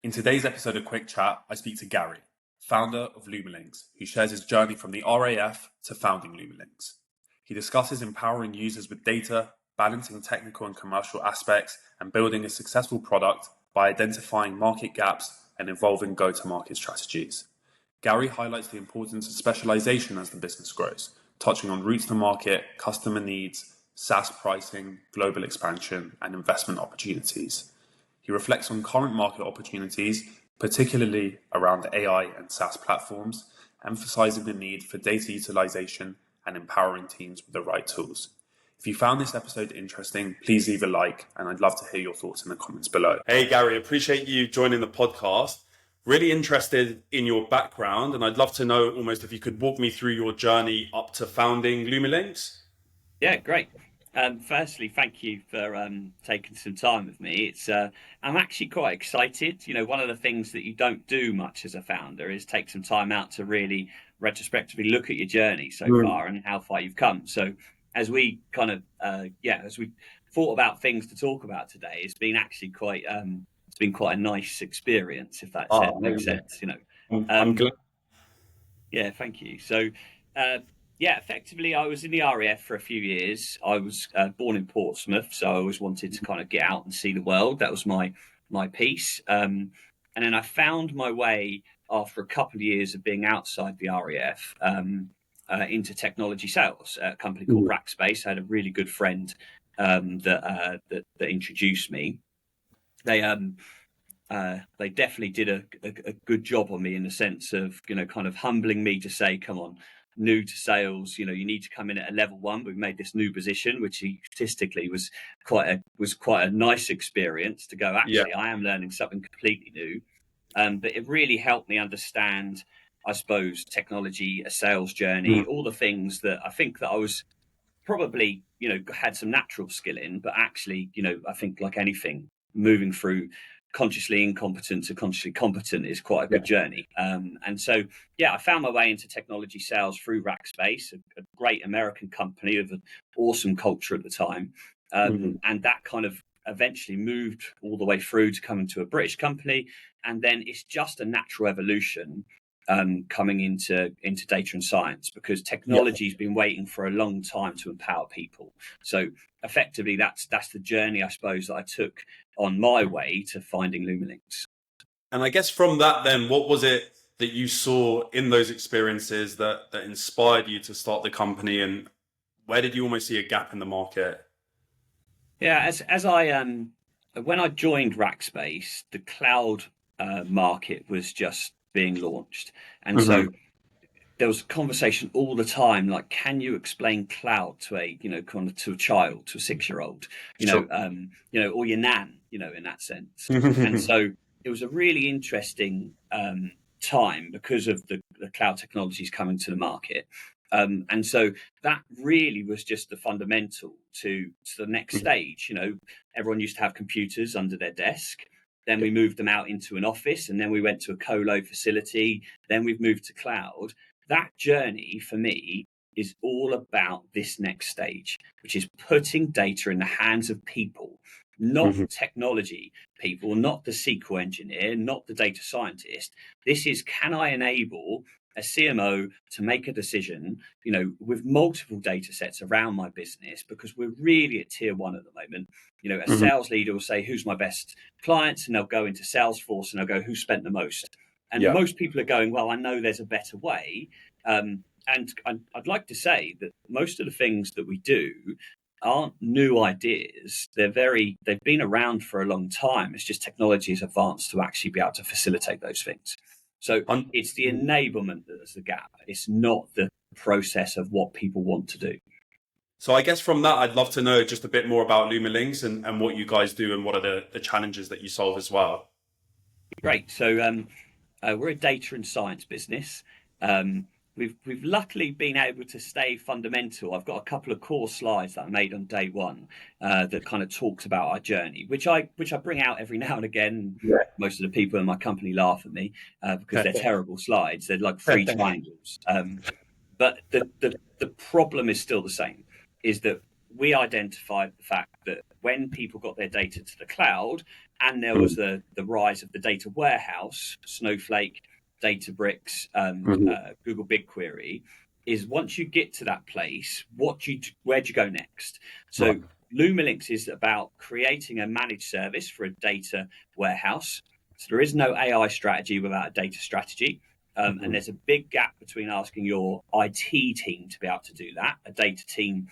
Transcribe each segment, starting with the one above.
In today's episode of Quick Chat, I speak to Gary, founder of Lumilinks, who shares his journey from the RAF to founding Lumilinks. He discusses empowering users with data, balancing technical and commercial aspects, and building a successful product by identifying market gaps and evolving go-to-market strategies. Gary highlights the importance of specialization as the business grows, touching on routes to market, customer needs, SaaS pricing, global expansion, and investment opportunities. He reflects on current market opportunities, particularly around AI and SaaS platforms, emphasizing the need for data utilization and empowering teams with the right tools. If you found this episode interesting, please leave a like, and I'd love to hear your thoughts in the comments below. Hey Gary, appreciate you joining the podcast. Really interested in your background, and I'd love to know almost if you could walk me through your journey up to founding Lumilinks. Yeah, great. Firstly, thank you for taking some time with me. I'm actually quite excited. You know, one of the things that you don't do much as a founder is take some time out to really retrospectively look at your journey so far and how far you've come. So as we as we thought about things to talk about today, it's been actually quite a nice experience, if that makes sense. You know, I'm glad. Yeah, thank you. So. Effectively, I was in the RAF for a few years. I was born in Portsmouth, so I always wanted to kind of get out and see the world. That was my piece. And then I found my way after a couple of years of being outside the RAF into technology sales at a company called Rackspace. I had a really good friend that introduced me. They definitely did a good job on me in the sense of, you know, kind of humbling me to say, come on, new to sales, you know, you need to come in at a level one. We've made this new position, which statistically was quite a nice experience to go, actually, I am learning something completely new. But it really helped me understand, I suppose, technology, a sales journey, all the things that I think that I was probably, you know, had some natural skill in, but actually, you know, I think like anything, moving through consciously incompetent to consciously competent is quite a good journey. And so, I found my way into technology sales through Rackspace, a great American company with an awesome culture at the time. And that kind of eventually moved all the way through to coming to a British company. And then it's just a natural evolution coming into data and science, because technology's been waiting for a long time to empower people. So effectively, that's the journey, I suppose, that I took on my way to finding Lumilinks. And I guess from that, then, what was it that you saw in those experiences that inspired you to start the company, and where did you almost see a gap in the market? Yeah, as I when I joined Rackspace, the cloud market was just being launched, and so there was a conversation all the time, like, can you explain cloud to a, you know, kind of to a child, to a 6-year-old, you know, or your nan, you know, in that sense. And so it was a really interesting time because of the cloud technologies coming to the market. And so that really was just the fundamental to the next stage. You know, everyone used to have computers under their desk. Then we moved them out into an office, and then we went to a colo facility. Then we've moved to cloud. That journey for me is all about this next stage, which is putting data in the hands of people, not technology people, not the SQL engineer, not the data scientist. This is, can I enable a CMO to make a decision, you know, with multiple data sets around my business, because we're really at tier one at the moment. You know, a sales leader will say, who's my best clients? And they'll go into Salesforce and they'll go, who spent the most? And most people are going, well, I know there's a better way. And I'd like to say that most of the things that we do aren't new ideas. They've been around for a long time. It's just technology has advanced to actually be able to facilitate those things. So it's the enablement that's the gap. It's not the process of what people want to do. So I guess from that, I'd love to know just a bit more about Lumilinks and what you guys do and what are the challenges that you solve as well. Great. So we're a data and science business. We've luckily been able to stay fundamental. I've got a couple of core slides that I made on day one that kind of talks about our journey, which I bring out every now and again. Most of the people in my company laugh at me because they're terrible slides. They're like 3 triangles. But the problem is still the same, is that we identified the fact that when people got their data to the cloud, and there was the rise of the data warehouse, Snowflake, Databricks, Google BigQuery. Is once you get to that place, where do you go next? So Right. Lumilinks is about creating a managed service for a data warehouse. So there is no AI strategy without a data strategy. And there's a big gap between asking your IT team to be able to do that. A data team,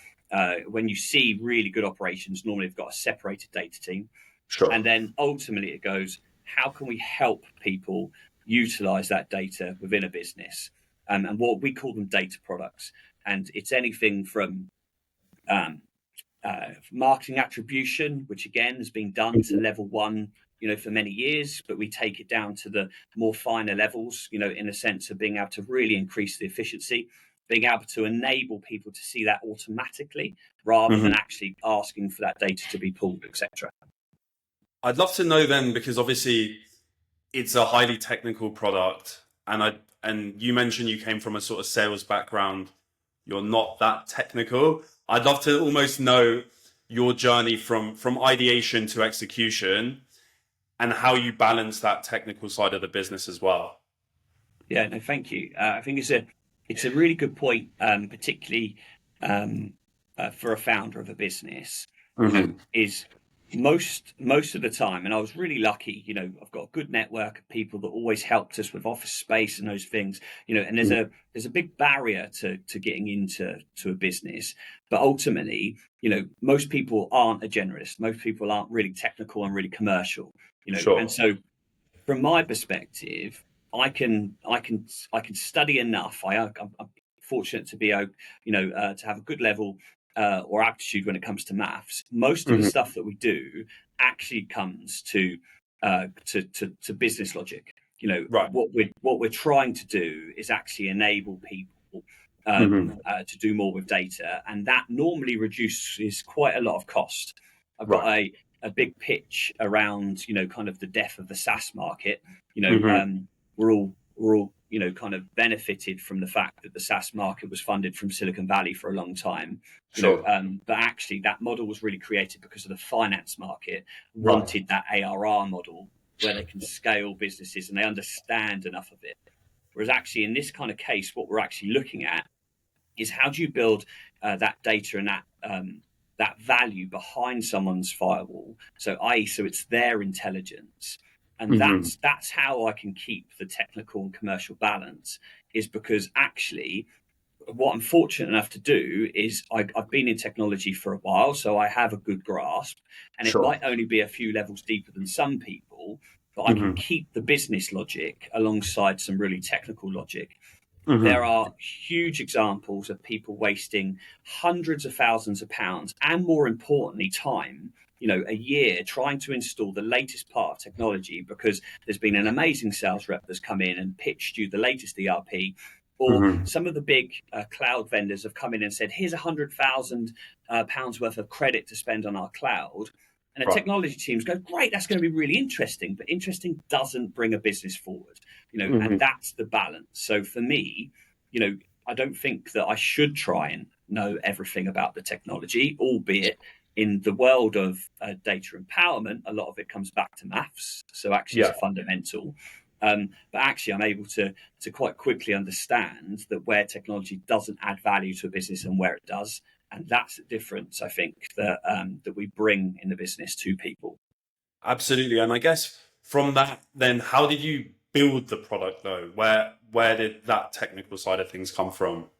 when you see really good operations, normally they've got a separated data team. Sure. And then ultimately it goes, how can we help people utilize that data within a business? And what we call them data products. And it's anything from marketing attribution, which again has been done to level one, for many years, but we take it down to the more finer levels, in a sense of being able to really increase the efficiency, being able to enable people to see that automatically rather than actually asking for that data to be pulled, etc. I'd love to know then, because obviously it's a highly technical product, and you mentioned you came from a sort of sales background. You're not that technical. I'd love to almost know your journey from ideation to execution and how you balance that technical side of the business as well. Yeah, no, thank you. I think it's a really good point, particularly for a founder of a business. Is most of the time, and I was really lucky. I've got a good network of people that always helped us with office space and those things. And there's a big barrier to getting into a business, but ultimately, most people aren't a generalist. Most people aren't really technical and really commercial. Sure. And so from my perspective, I can study enough. I'm fortunate to be to have a good level or aptitude when it comes to maths. Most of the stuff that we do actually comes to business logic. Right. What we're trying to do is actually enable people to do more with data, and that normally reduces quite a lot of cost. I've got Right. a big pitch around kind of the death of the SaaS market. Mm-hmm. We're all kind of benefited from the fact that the SaaS market was funded from Silicon Valley for a long time. Sure. But actually that model was really created because of the finance market Right. wanted that ARR model where they can scale businesses and they understand enough of it. Whereas actually in this kind of case, what we're actually looking at is how do you build that data and that value behind someone's firewall. So it's their intelligence. And Mm-hmm. that's how I can keep the technical and commercial balance, is because actually what I'm fortunate enough to do is I've been in technology for a while, so I have a good grasp, and it Sure. might only be a few levels deeper than some people, but I can Mm-hmm. keep the business logic alongside some really technical logic. There Mm-hmm. are huge examples of people wasting hundreds of thousands of pounds and, more importantly, time, a year trying to install the latest part of technology because there's been an amazing sales rep that's come in and pitched you the latest ERP. Or Mm-hmm. some of the big cloud vendors have come in and said, here's £100,000 worth of credit to spend on our cloud. And the Right. technology teams go, great, that's going to be really interesting. But interesting doesn't bring a business forward, and Mm-hmm. that's the balance. So for me, I don't think that I should try and know everything about the technology, albeit in the world of data empowerment, a lot of it comes back to maths. So actually it's Yeah. a fundamental. But actually I'm able to quite quickly understand that where technology doesn't add value to a business and where it does. And that's the difference, I think, that we bring in the business to people. Absolutely. And I guess from that, then how did you build the product though? Where did that technical side of things come from?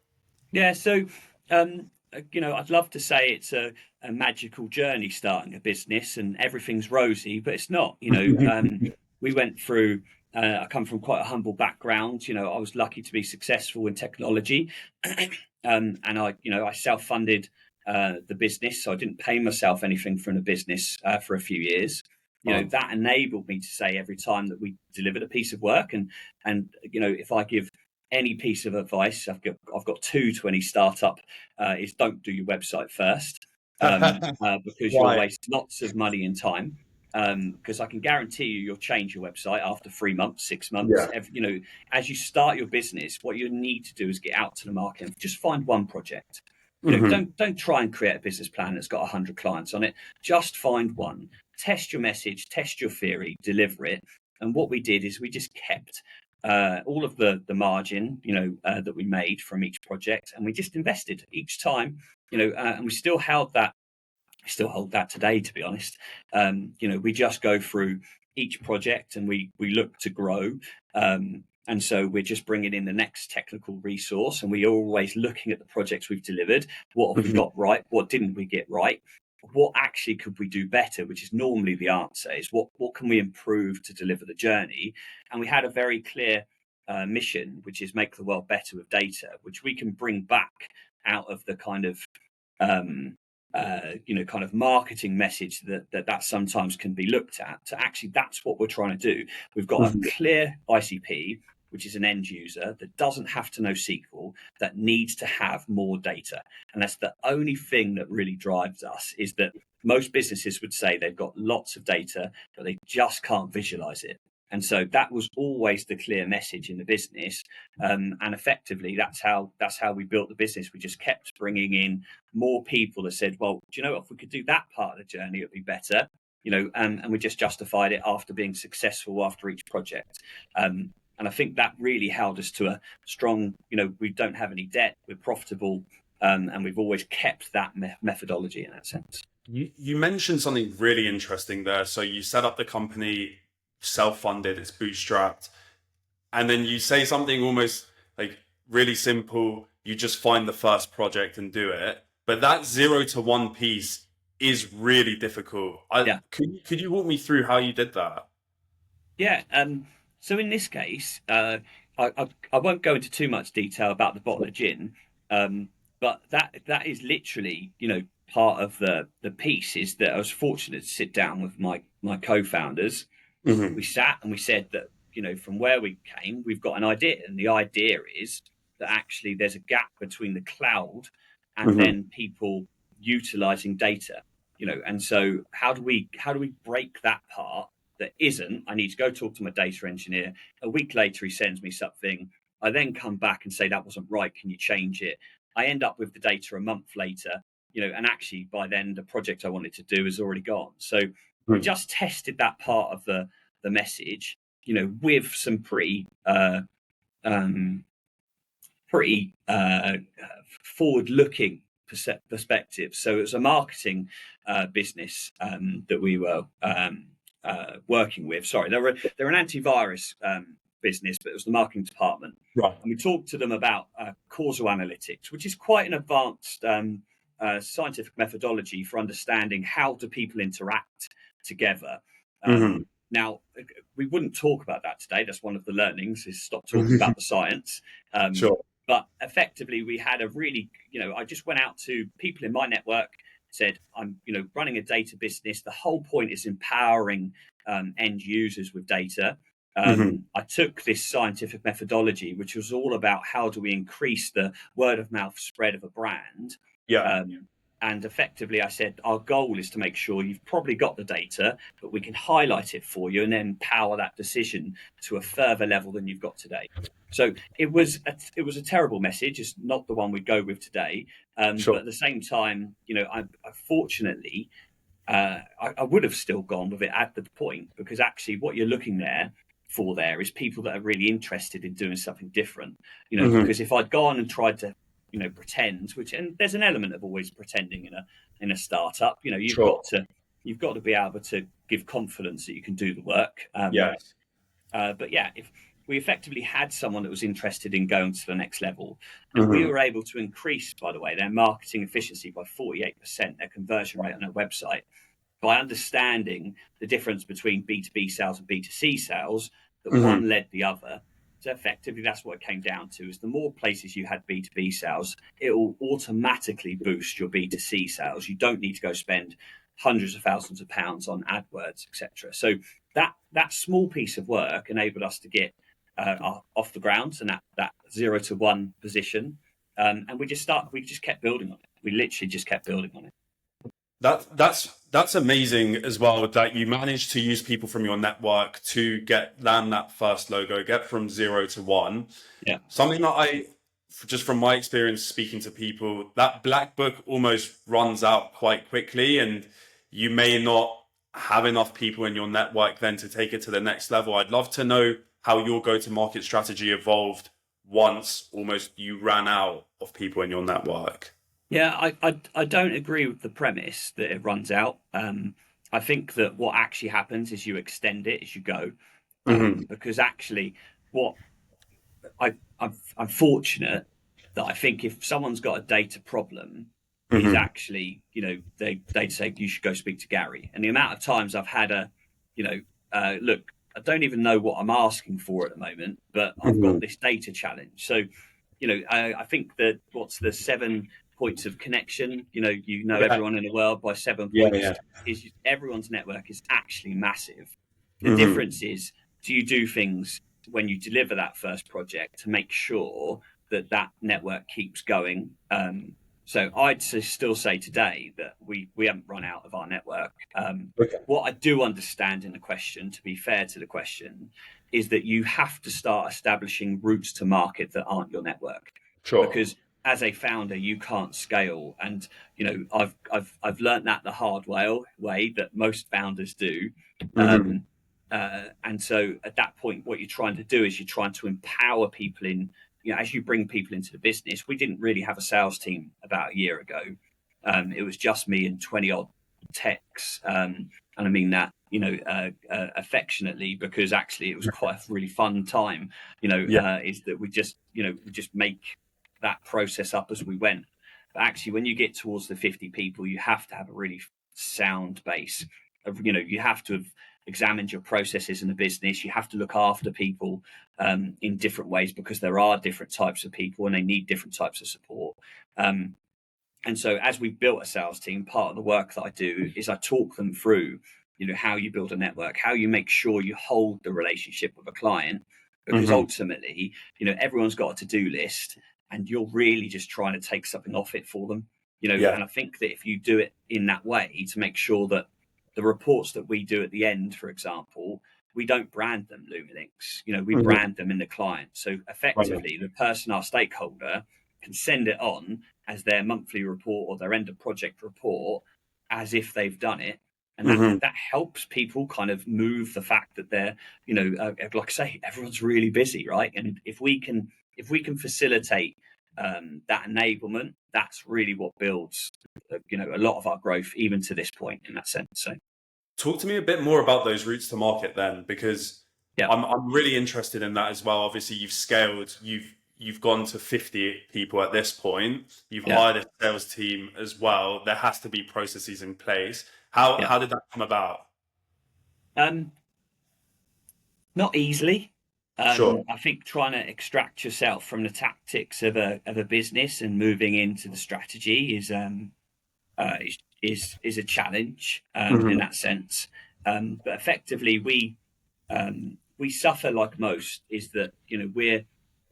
Yeah, so I'd love to say it's a magical journey starting a business and everything's rosy, but it's not. We went through. I come from quite a humble background. I was lucky to be successful in technology, and I self-funded the business, so I didn't pay myself anything from the business for a few years. Fine. That enabled me to say every time that we delivered a piece of work, and if I give any piece of advice I've got to any startup is don't do your website first, because you'll Why? waste lots of money and time, because I can guarantee you'll change your website after 3 months, 6 months. Yeah. As you start your business, what you need to do is get out to the market and just find one project. Don't try and create a business plan that's got 100 clients on it. Just find one, test your message, test your theory, deliver it. And what we did is we just kept all of the margin, that we made from each project, and we just invested each time, and we still held that. I still hold that today, to be honest. We just go through each project and we look to grow. And so we're just bringing in the next technical resource, and we're always looking at the projects we've delivered. What have we got right? What didn't we get right? What actually could we do better? Which is normally the answer, is what can we improve to deliver the journey? And we had a very clear mission, which is make the world better with data, which we can bring back out of the kind of kind of marketing message that sometimes can be looked at. So actually, that's what we're trying to do. We've got a clear ICP, which is an end user that doesn't have to know SQL, that needs to have more data. And that's the only thing that really drives us, is that most businesses would say they've got lots of data, but they just can't visualize it. And so that was always the clear message in the business. And effectively, that's how we built the business. We just kept bringing in more people that said, well, do you know what, if we could do that part of the journey, it'd be better, and we just justified it after being successful after each project. And I think that really held us to a strong, we don't have any debt, we're profitable, and we've always kept that methodology in that sense. You mentioned something really interesting there. So you set up the company, self-funded, it's bootstrapped, and then you say something almost like really simple, you just find the first project and do it. But that 0 to 1 piece is really difficult. Could you walk me through how you did that? Yeah. So in this case, I won't go into too much detail about the bottle of gin, but that is literally, part of the piece, is that I was fortunate to sit down with my co-founders. We sat and we said that, from where we came, we've got an idea, and the idea is that actually there's a gap between the cloud and then people utilizing data, and so how do we break that part? That isn't, I need to go talk to my data engineer. A week later, he sends me something. I then come back and say, that wasn't right. Can you change it? I end up with the data a month later, and actually by then the project I wanted to do is already gone. So we just tested that part of the message, with some pretty forward-looking perspective. So it was a marketing business that we were working with. Sorry, they're an antivirus business, but it was the marketing department. Right. And we talked to them about causal analytics, which is quite an advanced scientific methodology for understanding how do people interact together. Now, we wouldn't talk about that today. That's one of the learnings, is stop talking about the science. Sure. But effectively, we had a really, I just went out to people in my network, said, I'm, running a data business. The whole point is empowering end users with data. I took this scientific methodology, which was all about how do we increase the word of mouth spread of a brand. Yeah. And effectively, I said, our goal is to make sure you've probably got the data, but we can highlight it for you and then power that decision to a further level than you've got today. So it was a terrible message. It's not the one we go with today. Sure. But at the same time, I fortunately, I would have still gone with it at the point, because actually what you're looking for there is people that are really interested in doing something different. Because if I'd gone and tried to pretend, and there's an element of always pretending in a startup. You've Sure. got to be able to give confidence that you can do the work. Yes. But yeah, if we effectively had someone that was interested in going to the next level, and we were able to increase, by the way, their marketing efficiency by 48%, their conversion rate on their website, by understanding the difference between B2B sales and B2C sales, that one led the other. So effectively, that's what it came down to, is the more places you had B2B sales, it will automatically boost your B2C sales. You don't need to go spend hundreds of thousands of pounds on AdWords, etc. So that small piece of work enabled us to get off the ground, and that 0 to 1 position. And we just kept building on it. We literally just kept building on it. That's amazing as well, that you managed to use people from your network to land that first logo, get from 0 to 1. Yeah. Something that just from my experience speaking to people, that black book almost runs out quite quickly, and you may not have enough people in your network then to take it to the next level. I'd love to know how your go-to-market strategy evolved once almost you ran out of people in your network. Yeah, I don't agree with the premise that it runs out. I think that what actually happens is you extend it as you go, Hmm. because actually, what I'm fortunate that I think if someone's got a data problem, is Hmm. actually, they'd say you should go speak to Gary. And the amount of times I've had look, I don't even know what I'm asking for at the moment, but I've got Hmm. this data challenge. So, I think that what's the 7 points of connection? Yeah, Everyone in the world by seven yeah, points. yeah. Is everyone's network is actually massive. The Hmm. difference is, do you do things when you deliver that first project to make sure that that network keeps going? So I'd still say today that we haven't run out of our network. Okay. What I do understand in the question, to be fair to the question, is that you have to start establishing routes to market that aren't your network, Sure. because as a founder you can't scale. And I've learned that the hard way that most founders do. Hmm. And so at that point, what you're trying to do is you're trying to empower people in, as you bring people into the business. We didn't really have a sales team about a year ago. It was just me and 20 odd techs. And I mean that, affectionately, because actually it was quite a really fun time, Yeah. is that we just make that process up as we went. But actually, when you get towards the 50 people, you have to have a really sound base of, you have to have examined your processes in the business. You have to look after people in different ways, because there are different types of people and they need different types of support. Um, and so as we've built a sales team, part of the work that I do is I talk them through, how you build a network, how you make sure you hold the relationship with a client, because Hmm. ultimately, everyone's got a to-do list and you're really just trying to take something off it for them. Yeah. And I think that if you do it in that way, to make sure that the reports that we do at the end, for example, we don't brand them Lumilinks, we Hmm. brand them in the client. So Right. effectively, the person, our stakeholder, can send it on as their monthly report or their end of project report, as if they've done it. And Hmm. that helps people kind of move the fact that they're, like I say, everyone's really busy, right? And if we can facilitate that enablement, that's really what builds, a lot of our growth, even to this point, in that sense. So Talk to me a bit more about those routes to market then, because yeah, I'm really interested in that as well. Obviously, you've scaled, you've gone to 50 people at this point. You've yeah, hired a sales team as well. There has to be processes in place. How yeah. how did that come about? Um, Not easily. Sure. I think trying to extract yourself from the tactics of a business and moving into the strategy is a challenge, in Hmm. that sense. But effectively, we suffer like most. Is that,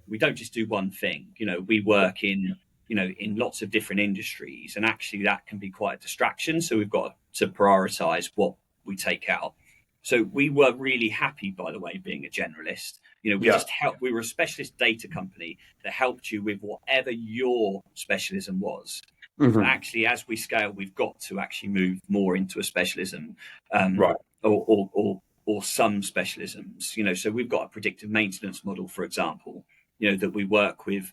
we don't just do one thing. We work in lots of different industries, and actually that can be quite a distraction. So we've got to prioritize what we take out. So we were really happy, by the way, being a generalist. We Yeah. just helped. We were a specialist data company that helped you with whatever your specialism was. But Hmm. actually, as we scale, we've got to actually move more into a specialism, um, Right. or some specialisms. So we've got a predictive maintenance model, for example, that we work with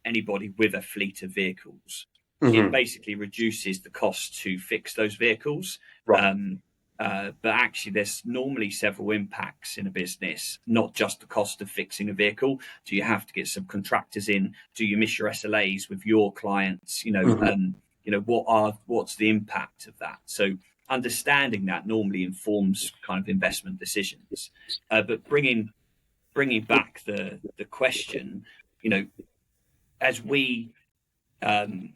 anybody with a fleet of vehicles. It Hmm. basically reduces the cost to fix those vehicles. Right. Um, but actually, there's normally several impacts in a business, not just the cost of fixing a vehicle. Do you have to get subcontractors in? Do you miss your SLAs with your clients? Hmm. What's the impact of that? So understanding that normally informs kind of investment decisions. But bringing back the question, you know, as we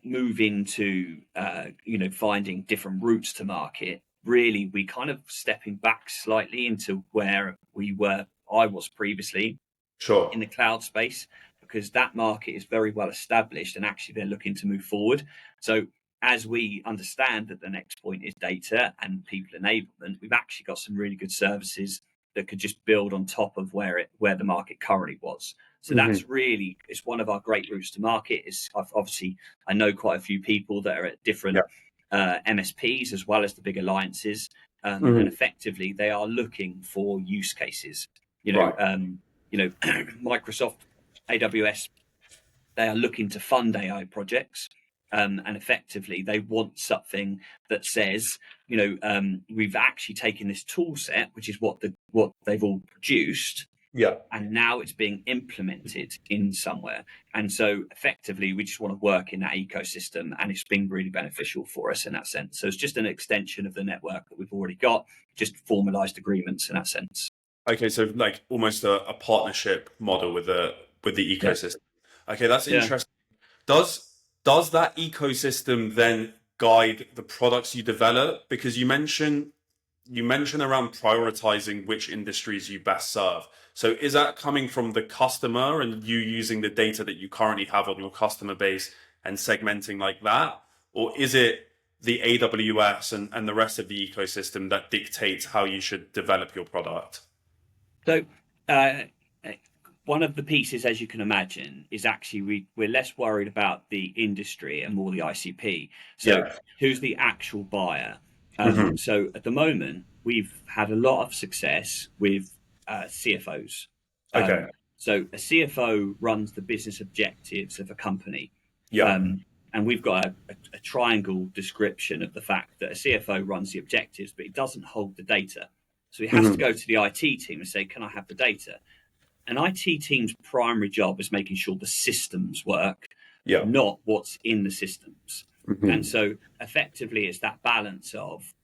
move into finding different routes to market, really we kind of stepping back slightly into where I was previously Sure. in the cloud space, because that market is very well established and actually they're looking to move forward. So as we understand that the next point is data and people enablement, we've actually got some really good services that could just build on top of where the market currently was. So that's really, it's one of our great routes to market. I know quite a few people that are at different MSPs as well as the big alliances, and effectively they are looking for use cases. Microsoft, AWS, they are looking to fund AI projects. And effectively, they want something that says, we've actually taken this tool set, which is what they've all produced, and now it's being implemented in somewhere. And so effectively, we just want to work in that ecosystem, and it's been really beneficial for us in that sense. So it's just an extension of the network that we've already got, just formalized agreements in that sense. Okay, so like almost a partnership model with the ecosystem. Okay, that's interesting. Does that ecosystem then guide the products you develop? Because you mention around prioritizing which industries you best serve. So is that coming from the customer and you using the data that you currently have on your customer base and segmenting like that? Or is it the AWS and the rest of the ecosystem that dictates how you should develop your product? So one of the pieces, as you can imagine, is actually we're less worried about the industry and more the ICP. So who's the actual buyer? So at the moment, we've had a lot of success with CFOs. Okay. So a CFO runs the business objectives of a company. Yeah. And we've got a triangle description of the fact that a CFO runs the objectives, but he doesn't hold the data. So he has to go to the IT team and say, can I have the data? An IT team's primary job is making sure the systems work, not what's in the systems. And so effectively, it's that balance of,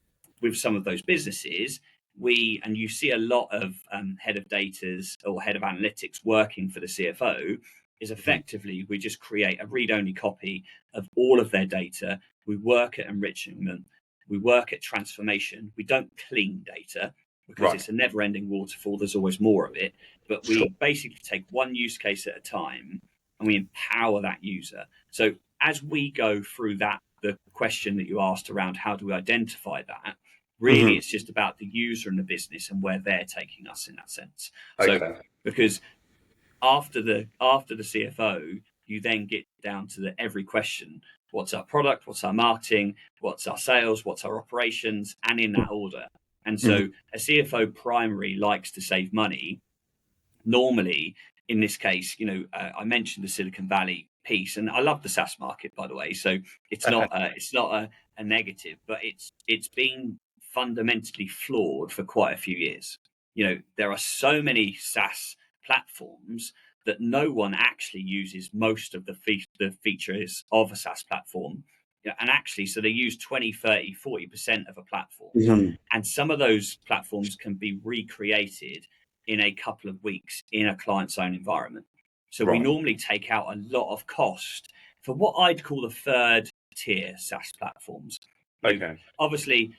with some of those businesses, and you see a lot of head of datas or head of analytics working for the CFO, is effectively we just create a read-only copy of all of their data. We work at enrichment, we work at transformation. We don't clean data because it's a never-ending waterfall. There's always more of it. But we basically take one use case at a time and we empower that user. So as we go through that, the question that you asked around how do we identify that, really it's just about the user and the business and where they're taking us in that sense. So because after the CFO, you then get down to every question. What's our product? What's our marketing? What's our sales? What's our operations? And in that order. And so a CFO primary likes to save money. Normally, in this case, I mentioned the Silicon Valley piece, and I love the SaaS market, by the way. So it's not a negative, but it's been fundamentally flawed for quite a few years. There are so many SaaS platforms that no one actually uses most of the features of a SaaS platform. And actually, so they use 20, 30, 40% of a platform. And some of those platforms can be recreated in a couple of weeks in a client's own environment. So we normally take out a lot of cost for what I'd call the third tier SaaS platforms. Obviously,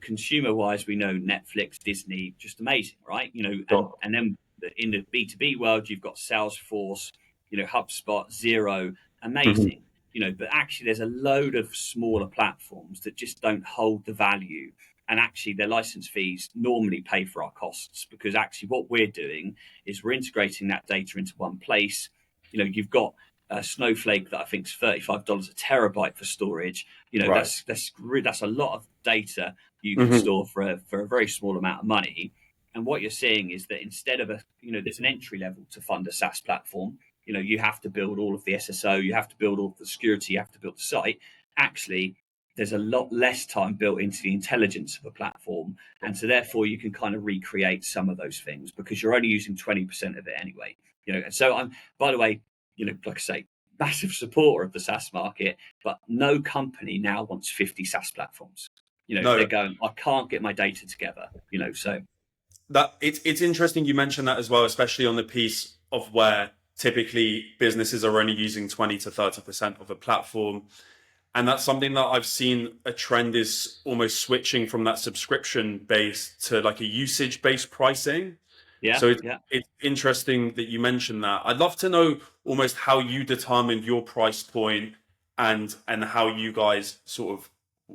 consumer wise, we know Netflix, Disney, just amazing, right? And then in the B2B world, you've got Salesforce, HubSpot, Xero, amazing. But actually there's a load of smaller platforms that just don't hold the value. And actually their license fees normally pay for our costs, because actually what we're doing is we're integrating that data into one place. You've got a Snowflake that I think is $35 a terabyte for storage. That's a lot of data you can store for a very small amount of money. And what you're seeing is that instead of there's an entry level to fund a SaaS platform. You have to build all of the SSO, you have to build all of the security, you have to build the site. Actually, there's a lot less time built into the intelligence of a platform. And so therefore you can kind of recreate some of those things because you're only using 20% of it anyway. And so I'm, by the way, like I say, massive supporter of the SaaS market, but no company now wants 50 SaaS platforms. They're going, I can't get my data together, so. That it's interesting you mentioned that as well, especially on the piece of where typically businesses are only using 20 to 30% of a platform. And that's something that I've seen a trend is almost switching from that subscription based to like a usage based pricing. So it's interesting that you mentioned that. I'd love to know almost how you determined your price point and how you guys sort of,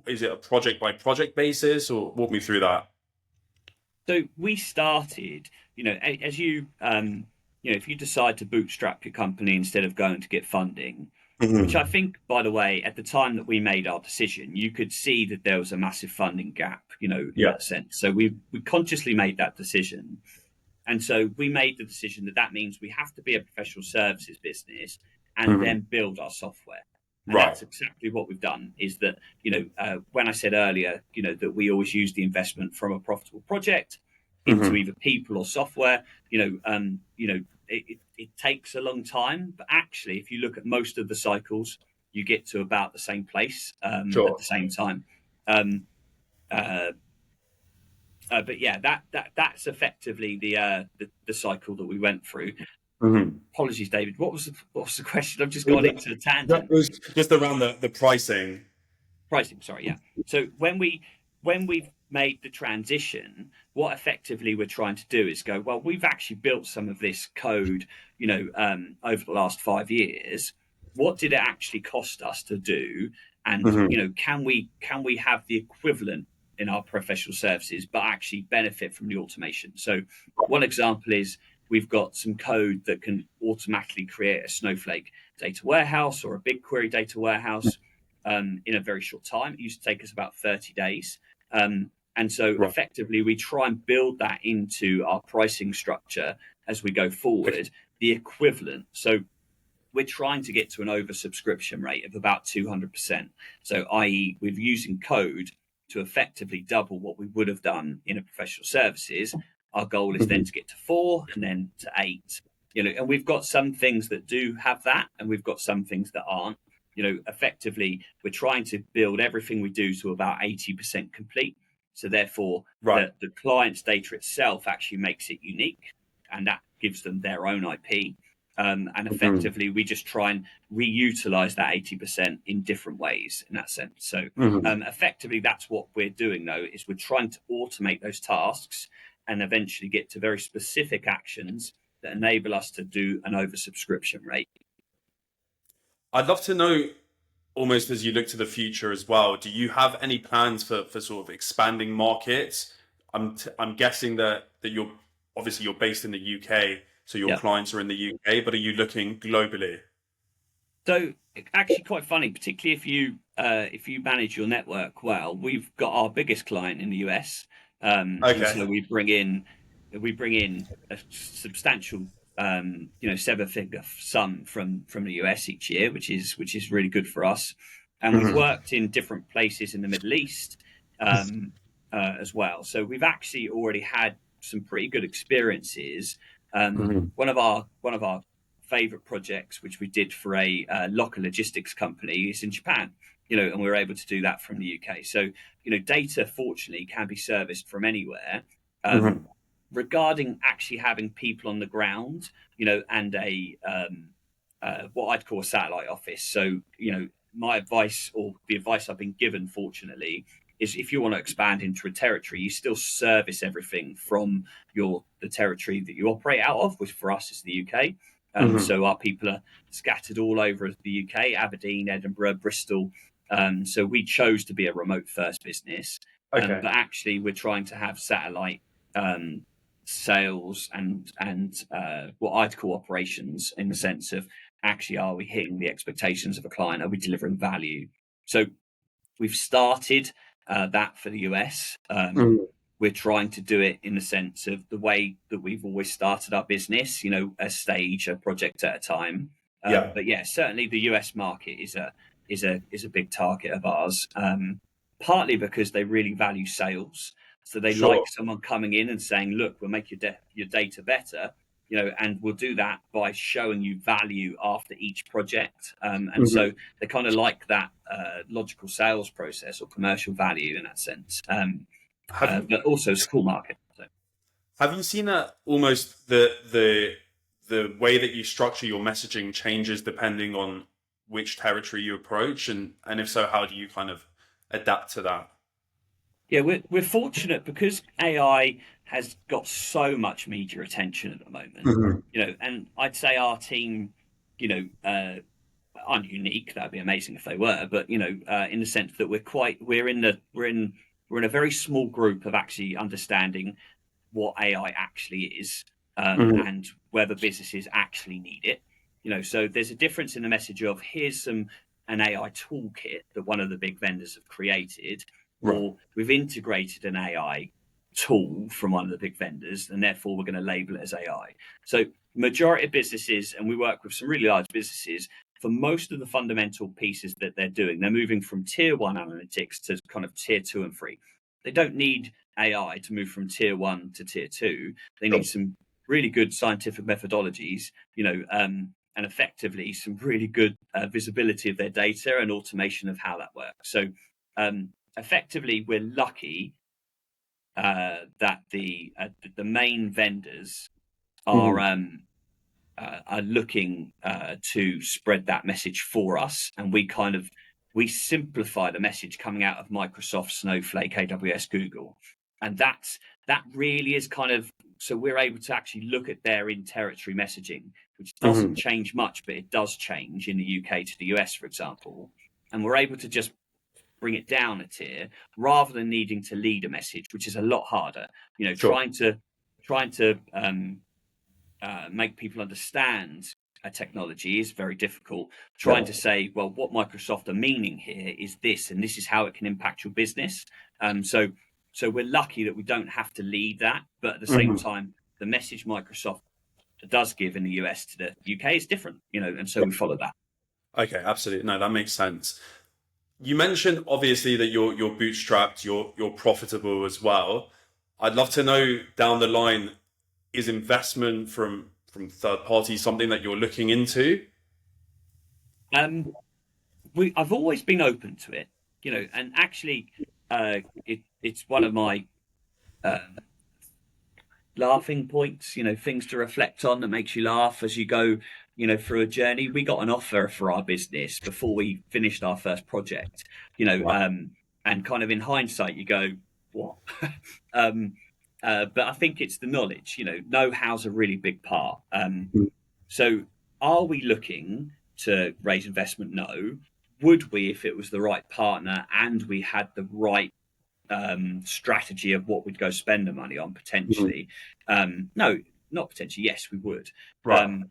is it a project by project basis, or walk me through that? So we started, as you if you decide to bootstrap your company instead of going to get funding, which I Hmm. think, by the way, at the time that we made our decision, you could see that there was a massive funding gap, in Yeah. that sense. So we consciously made that decision. And so we made the decision that that means we have to be a professional services business and Hmm. then build our software. And Right. that's exactly what we've done. Is that when I said earlier, that we always use the investment from a profitable project into Hmm. either people or software. It takes a long time, but actually, if you look at most of the cycles, you get to about the same place at Sure. the same time. Um, uh, but yeah, that's effectively the cycle that we went through. Hmm. Apologies, David. What was the question? I've just gone into a That tangent. was just around the pricing. Pricing, sorry, yeah. So when we've made the transition, what effectively we're trying to do is go, well, we've actually built some of this code, over the last 5 years. What did it actually cost us to do? And Hmm. can we have the equivalent in our professional services, but actually benefit from the automation? So one example is we've got some code that can automatically create a Snowflake data warehouse or a BigQuery data warehouse in a very short time. It used to take us about 30 days. And so Right. effectively, we try and build that into our pricing structure as we go Okay. forward, the equivalent. So we're trying to get to an oversubscription rate of about 200%. So, i.e., we're using code to effectively double what we would have done in a professional services. Our goal is then Mhm. to get to 4 and then to 8. And we've got some things that do have that, and we've got some things that aren't. Effectively, we're trying to build everything we do to about 80% complete. So therefore, Right. the client's data itself actually makes it unique, and that gives them their own IP. And Mhm. effectively, we just try and reutilize that 80% in different ways in that sense. So Mhm. effectively, that's what we're doing, though, is we're trying to automate those tasks and eventually get to very specific actions that enable us to do an oversubscription rate. I'd love to know, almost as you look to the future as well, do you have any plans for sort of expanding markets? I'm guessing that you're based in the UK, so your Yeah. clients are in the UK, but are you looking globally? So actually, quite funny, particularly if you manage your network well. We've got our biggest client in the US, and Okay. so we bring in a substantial, seven-figure sum from the US each year, which is really good for us. And we've Mhm. worked in different places in the Middle East um, as well. So we've actually already had some pretty good experiences. Mhm. One of our favorite projects, which we did for a locker logistics company, is in Japan. And we were able to do that from the UK. So, data fortunately can be serviced from anywhere. Um, Mhm. Regarding actually having people on the ground, and a what I'd call a satellite office. So, my advice, or the advice I've been given, fortunately, is if you want to expand into a territory, you still service everything from the territory that you operate out of, which for us is the UK. Mhm. So our people are scattered all over the UK: Aberdeen, Edinburgh, Bristol. So we chose to be a remote first business, Okay. but actually we're trying to have satellite um, sales and what I'd call operations, in the sense of, actually, are we hitting the expectations of a client? Are we delivering value? So we've started that for the US. Mhm. We're trying to do it in the sense of the way that we've always started our business, a stage, a project at a time. Yeah. But yeah, certainly the US market is a big target of ours. Partly because they really value sales, so they like Sure. someone coming in and saying, "Look, we'll make your data better." And we'll do that by showing you value after each project. And Mhm. so they kind of like that logical sales process or commercial value in that sense. Have you But also it's a cool market. So. have you seen that almost the way that you structure your messaging changes depending on which territory you approach, and if so, how do you kind of adapt to that? Yeah, we're fortunate because AI has got so much media attention at the moment. Hmm. And I'd say our team, aren't unique. That'd be amazing if they were, but in the sense that we're in a very small group of actually understanding what AI actually is. and whether businesses actually need it. So there's a difference in the message of here's an AI toolkit that one of the big vendors have created, Right. or we've integrated an AI tool from one of the big vendors, and therefore we're going to label it as AI. So majority of businesses, and we work with some really large businesses, for most of the fundamental pieces that they're doing, they're moving from tier one analytics to kind of tier 2 and 3. They don't need AI to move from tier 1 to tier 2. They need some really good scientific methodologies, and effectively some really good visibility of their data and automation of how that works. So effectively, we're lucky that the main vendors are looking to spread that message for us, and we simplify the message coming out of Microsoft, Snowflake, AWS, Google, and that really is kind of, so we're able to actually look at their in-territory messaging, which doesn't change much, but it does change in the UK to the US, for example, and we're able to just bring it down a tier rather than needing to lead a message, which is a lot harder. Trying to make people understand a technology is very difficult. Trying to say, well, what Microsoft are meaning here is this, and this is how it can impact your business. So we're lucky that we don't have to lead that, but at the same time, the message Microsoft does give in the US to the UK is different, and so we follow that. Okay, absolutely. No, that makes sense. You mentioned obviously that you're bootstrapped, you're profitable as well. I'd love to know down the line, is investment from third parties something that you're looking into? I've always been open to it, and actually, it's one of my laughing points, things to reflect on that makes you laugh as you go, through a journey. We got an offer for our business before we finished our first project, and kind of in hindsight, you go, what? But I think it's the knowledge, know-how's a really big part. So are we looking to raise investment? No. Would we, if it was the right partner and we had the right strategy of what we'd go spend the money on, potentially? No, not potentially. Yes, we would. Right.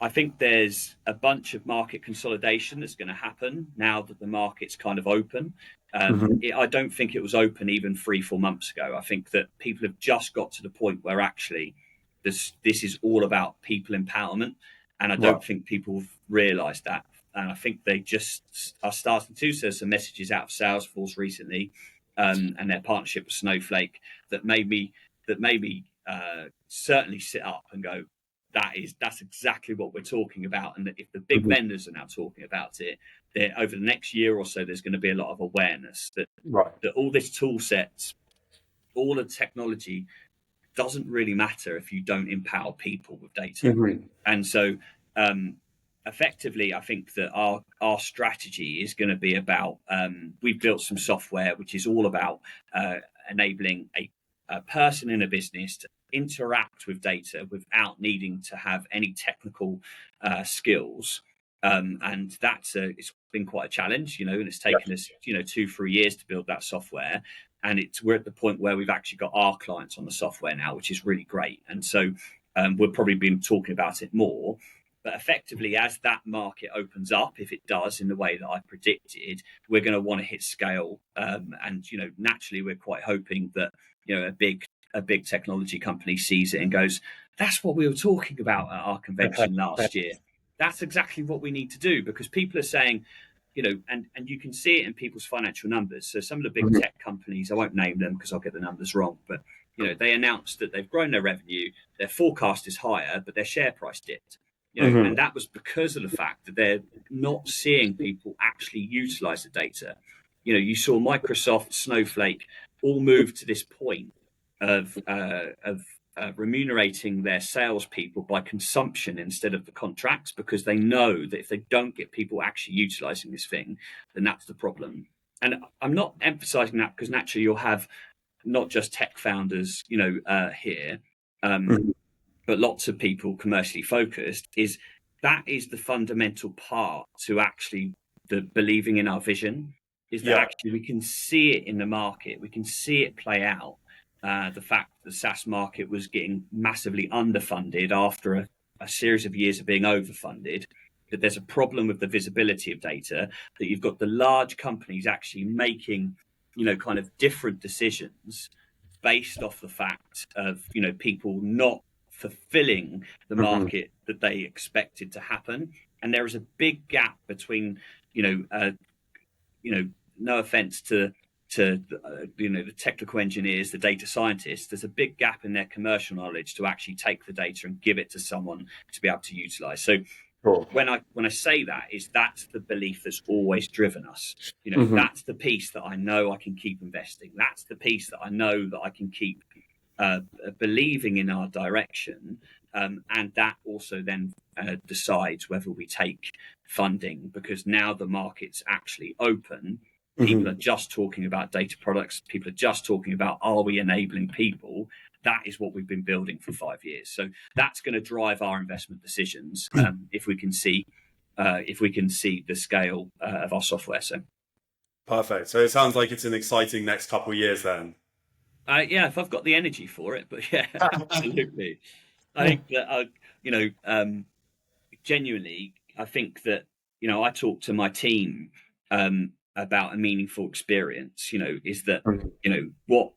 I think there's a bunch of market consolidation that's going to happen now that the market's kind of open. I don't think it was open even 3-4 months ago. I think that people have just got to the point where actually this is all about people empowerment, and I don't think people have realised that. And I think they just are starting to. So there's some messages out of Salesforce recently, and their partnership with Snowflake that made me certainly sit up and go, that's exactly what we're talking about. And that if the big vendors are now talking about it, over the next year or so, there's going to be a lot of awareness that all this tool sets, all the technology doesn't really matter if you don't empower people with data. And so effectively, I think that our strategy is going to be about, we've built some software which is all about enabling a person in a business to interact with data without needing to have any technical skills. And it's been quite a challenge, and it's taken us, 2-3 years to build that software. And we're at the point where we've actually got our clients on the software now, which is really great. And so we've probably been talking about it more. But effectively, as that market opens up, if it does in the way that I predicted, we're going to want to hit scale. And naturally, we're quite hoping that a big technology company sees it and goes, "That's what we were talking about at our convention last year. That's exactly what we need to do," because people are saying, and you can see it in people's financial numbers. So some of the big tech companies, I won't name them because I'll get the numbers wrong, but they announced that they've grown their revenue, their forecast is higher, but their share price dipped. And that was because of the fact that they're not seeing people actually utilize the data. You saw Microsoft, Snowflake all move to this point of remunerating their salespeople by consumption instead of the contracts, because they know that if they don't get people actually utilizing this thing, then that's the problem. And I'm not emphasizing that because naturally you'll have not just tech founders, here, but lots of people commercially focused. That is the fundamental part to actually the believing in our vision, is that actually we can see it in the market, we can see it play out. the fact that the SaaS market was getting massively underfunded after a series of years of being overfunded, that there's a problem with the visibility of data, that you've got the large companies actually making, kind of different decisions based off the fact of, people not fulfilling the Hmm. market that they expected to happen. And there is a big gap between, you know, uh, no offense to the technical engineers, the data scientists. There's a big gap in their commercial knowledge to actually take the data and give it to someone to be able to utilize. So Cool. when I say that, is that's the belief that's always driven us. Hmm. That's the piece that I know I can keep investing. That's the piece that I know that I can keep believing in our direction, and that also then decides whether we take funding, because now the market's actually open. People Hmm. are just talking about data products. People are just talking about, are we enabling people? That is what we've been building for 5 years. So that's going to drive our investment decisions, if we can see the scale of our software. So Perfect. So it sounds like it's an exciting next couple of years then. yeah, if I've got the energy for it, but yeah, absolutely. I think that you know, genuinely, I think that I talk to my team about a meaningful experience. Is that what,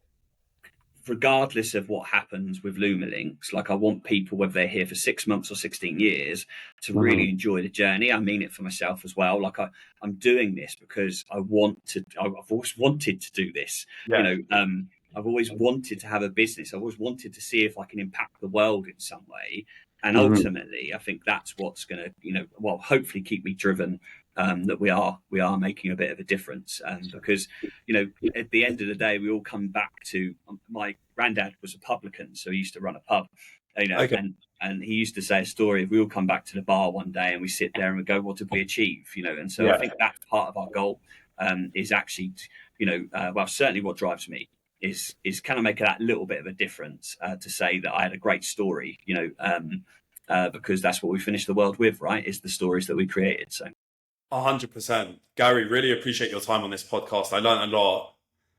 regardless of what happens with Lumilinks, like I want people, whether they're here for 6 months or 16 years, to Hmm. really enjoy the journey. I mean it for myself as well. Like I'm doing this because I want to. I've always wanted to do this. You Yeah. know, I've always wanted to have a business. I've always wanted to see if I can impact the world in some way. And Hmm. ultimately, I think that's what's going to, well, hopefully keep me driven. That we are making a bit of a difference, because at the end of the day, we all come back to, my granddad was a publican, so he used to run a pub, Okay. and he used to say a story of, we all come back to the bar one day and we sit there and we go, what did we achieve? And so I Yeah. think that's part of our goal, is actually, well, certainly what drives me is can I make that little bit of a difference, to say that I had a great story, because that's what we finish the world with, right? Is the stories that we created. So. 100%. Gary, really appreciate your time on this podcast. I learned a lot.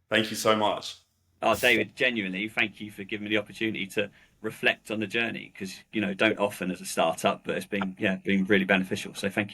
Thank you so much. Oh, David, genuinely, thank you for giving me the opportunity to reflect on the journey, because don't often as a startup, but it's been really beneficial. So thank you.